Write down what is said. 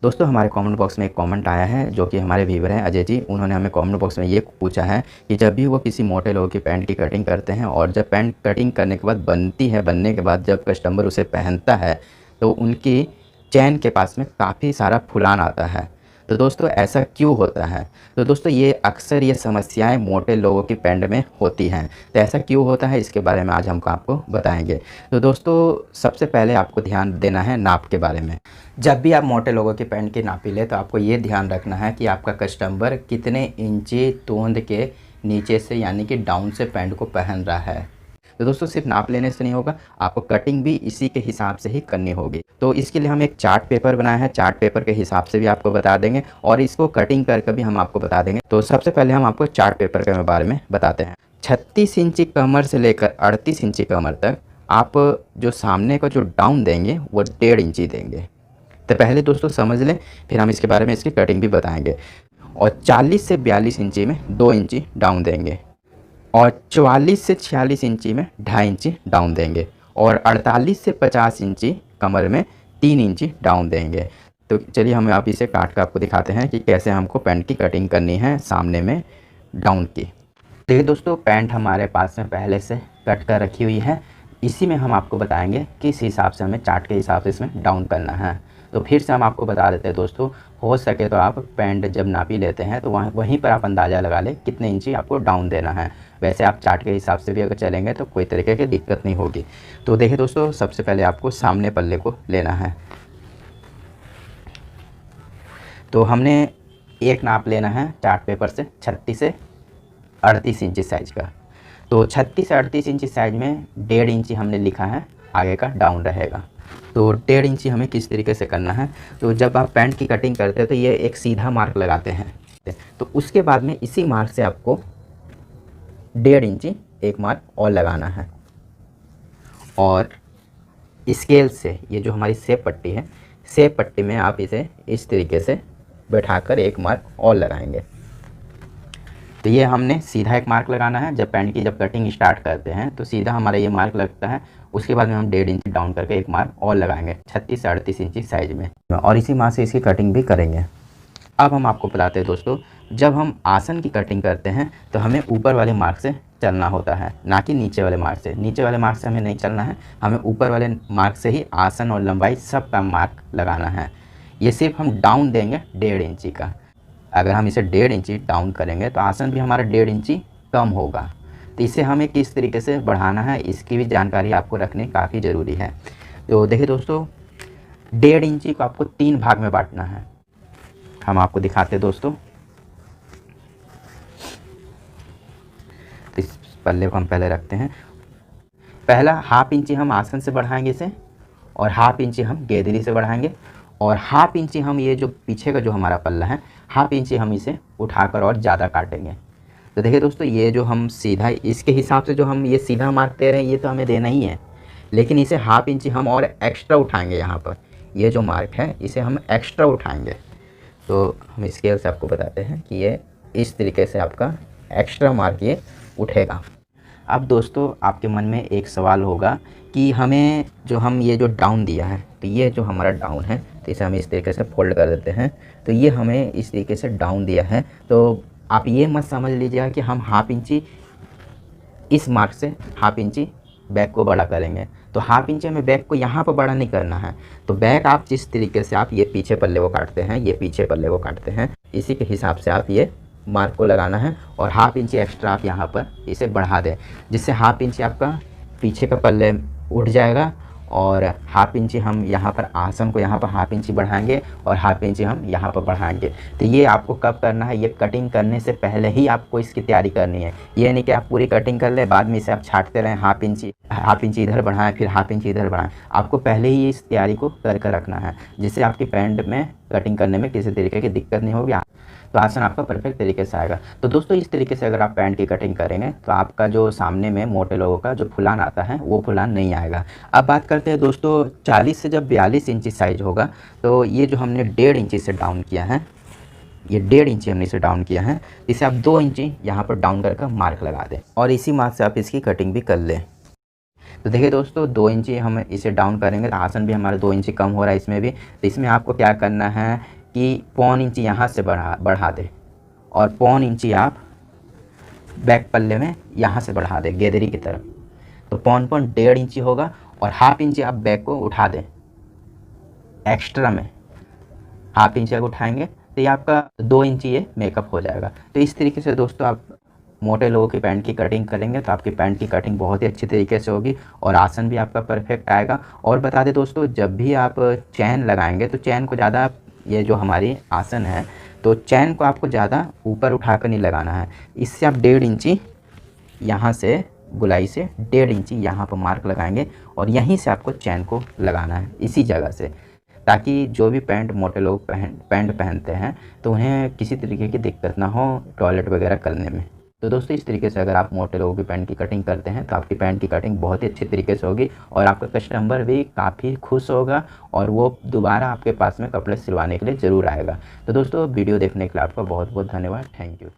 दोस्तों हमारे comment box में एक कमेंट आया है जो कि हमारे व्यूवर हैं अजय जी। उन्होंने हमें कमेंट बॉक्स में ये पूछा है कि जब भी वो किसी मोटे लोगों की पैंट की कटिंग करते हैं और जब पैंट कटिंग करने के बाद बनती है, बनने के बाद जब कस्टमर उसे पहनता है तो उनकी चैन के पास में काफ़ी सारा फुलान आता है। तो दोस्तों ऐसा क्यों होता है? तो दोस्तों ये अक्सर ये समस्याएं मोटे लोगों की पैंट में होती हैं। तो ऐसा क्यों होता है इसके बारे में आज हम आपको बताएंगे। तो दोस्तों सबसे पहले आपको ध्यान देना है नाप के बारे में। जब भी आप मोटे लोगों की पैंट की नापी ले तो आपको ये ध्यान रखना है कि आपका कस्टमर कितने इंची तोंद के नीचे से यानी कि डाउन से पैंट को पहन रहा है। तो दोस्तों सिर्फ नाप लेने से नहीं होगा, आपको कटिंग भी इसी के हिसाब से ही करनी होगी। तो इसके लिए हम एक चार्ट पेपर बनाया है, चार्ट पेपर के हिसाब से भी आपको बता देंगे और इसको कटिंग करके भी हम आपको बता देंगे। तो सबसे पहले हम आपको चार्ट पेपर के बारे में बताते हैं। 36 इंची कमर से लेकर 38 इंची कमर तक आप जो सामने का जो डाउन देंगे वो 1.5 इंची देंगे। तो पहले दोस्तों समझ लें, फिर हम इसके बारे में इसकी कटिंग भी बताएंगे। और 40 से 42 इंची में 2 इंची डाउन देंगे और 44 से 46 इंची में 2.5 इंची डाउन देंगे और 48 से 50 इंची कमर में 3 इंची डाउन देंगे। तो चलिए हम आप इसे काट कर आपको दिखाते हैं कि कैसे हमको पैंट की कटिंग करनी है सामने में डाउन की। देखिए दोस्तों पैंट हमारे पास में पहले से कट कर रखी हुई है, इसी में हम आपको बताएंगे किस हिसाब से हमें चार्ट के हिसाब से इसमें डाउन करना है। तो फिर से हम आपको बता देते हैं दोस्तों, हो सके तो आप पैंट जब नापी लेते हैं तो वहीं पर आप अंदाज़ा लगा लें कितने इंची आपको डाउन देना है। वैसे आप चार्ट के हिसाब से भी अगर चलेंगे तो कोई तरीके की दिक्कत नहीं होगी। तो देखिए दोस्तों सबसे पहले आपको सामने पल्ले को लेना है। तो हमने एक नाप लेना है चार्ट पेपर से 36 से 38 इंची साइज़ का। तो 36 से 38 इंची साइज़ में 1.5 इंची हमने लिखा है आगे का डाउन रहेगा। तो 1.5 इंची हमें किस तरीके से करना है, तो जब आप पैंट की कटिंग करते हैं तो ये एक सीधा मार्क लगाते हैं। तो उसके बाद में इसी मार्क से आपको 1.5 इंची एक मार्क और लगाना है और स्केल से ये जो हमारी सेब पट्टी है, सेब पट्टी में आप इसे इस तरीके से बैठाकर एक मार्क और लगाएंगे। तो ये हमने सीधा एक मार्क लगाना है। जब पैंट की कटिंग स्टार्ट करते हैं तो सीधा हमारा ये मार्क लगता है। उसके बाद में हम 1.5 इंची डाउन करके एक मार्क और लगाएंगे 36 से 38 इंची साइज़ में और इसी मार्क से इसकी कटिंग भी करेंगे। अब हम आपको बताते हैं दोस्तों, जब हम आसन की कटिंग करते हैं तो हमें ऊपर वाले मार्क से चलना होता है, ना कि नीचे वाले मार्क से। नीचे वाले मार्क से हमें नहीं चलना है, हमें ऊपर वाले मार्क से ही आसन और लंबाई सब का मार्क लगाना है। ये सिर्फ हम डाउन देंगे 1.5 इंची का। अगर हम इसे 1.5 इंची डाउन करेंगे तो आसन भी हमारा 1.5 इंची कम होगा। तो इसे हमें किस तरीके से बढ़ाना है इसकी भी जानकारी आपको रखनी काफ़ी ज़रूरी है। तो देखिए दोस्तों 1.5 इंची को आपको 3 भाग में बांटना है। हम आपको दिखाते हैं दोस्तों। तो इस पल्ले को हम पहले रखते हैं। पहला 1/2 इंची हम आसन से बढ़ाएंगे इसे और 1/2 इंची हम गेदरी से बढ़ाएंगे और 1/2 इंची हम ये जो पीछे का जो हमारा पल्ला है 1/2 इंची हम इसे उठाकर और ज़्यादा काटेंगे। तो देखिए दोस्तों ये जो हम सीधा इसके हिसाब से जो हम ये सीधा मार्क दे रहे हैं ये तो हमें देना ही है, लेकिन इसे 1/2 इंची हम और एक्स्ट्रा उठाएंगे। यहाँ पर ये जो मार्क है इसे हम एक्स्ट्रा उठाएंगे। तो हम स्केल से आपको बताते हैं कि ये इस तरीके से आपका एक्स्ट्रा मार्क ये उठेगा। अब दोस्तों आपके मन में एक सवाल होगा कि हमें जो हम ये जो डाउन दिया है, तो ये जो हमारा डाउन है तो इसे हम इस तरीके से फोल्ड कर देते हैं। तो ये हमें इस तरीके से डाउन दिया है, तो आप ये मत समझ लीजिएगा कि हम 1/2 इंची इस मार्क से 1/2 इंची बैक को बड़ा करेंगे। तो 1/2 इंची हमें बैक को यहाँ पर बड़ा नहीं करना है। तो बैक आप जिस तरीके से आप ये पीछे पल्ले को काटते हैं, ये पीछे पल्ले को काटते हैं, इसी के हिसाब से आप ये मार्क को लगाना है और 1/2 इंची एक्स्ट्रा आप यहाँ पर इसे बढ़ा दें, जिससे 1/2 इंची आपका पीछे का पल्ले उठ जाएगा और 1/2 इंची हम यहाँ पर आसन को यहाँ पर 1/2 इंची बढ़ाएंगे और 1/2 इंची हम यहाँ पर बढ़ाएंगे। तो ये आपको कब करना है, ये कटिंग करने से पहले ही आपको इसकी तैयारी करनी है। ये नहीं कि आप पूरी कटिंग कर ले बाद में इसे आप छाटते रहें, 1/2 इंची इधर बढ़ाएं फिर 1/2 इंची इधर बढ़ाएं। आपको पहले ही इस तैयारी को कर रखना है, जिससे आपकी पैंट में कटिंग करने में किसी तरीके की दिक्कत नहीं होगी, तो आसन आपका परफेक्ट तरीके से आएगा। तो दोस्तों इस तरीके से अगर आप पैंट की कटिंग करेंगे तो आपका जो सामने में मोटे लोगों का जो फुलान आता है वो फुलान नहीं आएगा। अब बात करते हैं दोस्तों 40 से जब 42 इंची साइज़ होगा तो ये जो हमने 1.5 इंची से डाउन किया है, ये 1.5 इंची हमने इसे डाउन किया है, इसे आप 2 इंची यहाँ पर डाउन करके मार्क लगा दें और इसी मार्क से आप इसकी कटिंग भी कर लें। तो देखिए दोस्तों 2 इंची हम इसे डाउन करेंगे तो आसन भी हमारा 2 इंची कम हो रहा है इसमें भी। तो इसमें आपको क्या करना है कि पौन इंची यहाँ से बढ़ा दें और पौन इंची आप बैक पल्ले में यहाँ से बढ़ा दें गेदरी की तरफ। तो पौन 1.5 इंची होगा और हाफ इंची आप बैक को उठा दें एक्स्ट्रा में, हाफ इंची अगर उठाएंगे तो ये आपका 2 इंची ये मेकअप हो जाएगा। तो इस तरीके से दोस्तों आप मोटे लोगों की पैंट की कटिंग करेंगे तो आपकी पैंट की कटिंग बहुत ही अच्छी तरीके से होगी और आसन भी आपका परफेक्ट आएगा। और बता दें दोस्तों, जब भी आप चैन लगाएंगे तो चैन को ज़्यादा, ये जो हमारी आसन है तो चैन को आपको ज़्यादा ऊपर उठाकर नहीं लगाना है। इससे आप 1.5 इंची यहाँ से गुलाई से 1.5 इंची यहाँ पर मार्क लगाएंगे और यहीं से आपको चैन को लगाना है इसी जगह से, ताकि जो भी पैंट मोटे लोग पैंट पहनते हैं तो उन्हें किसी तरीके की दिक्कत ना हो टॉयलेट वगैरह करने में। तो दोस्तों इस तरीके से अगर आप मोटे लोगों की पैंट की कटिंग करते हैं तो आपकी पैंट की कटिंग बहुत ही अच्छी तरीके से होगी और आपका कस्टमर भी काफ़ी खुश होगा और वो दोबारा आपके पास में कपड़े सिलवाने के लिए ज़रूर आएगा। तो दोस्तों वीडियो देखने के लिए आपका बहुत बहुत धन्यवाद। Thank you.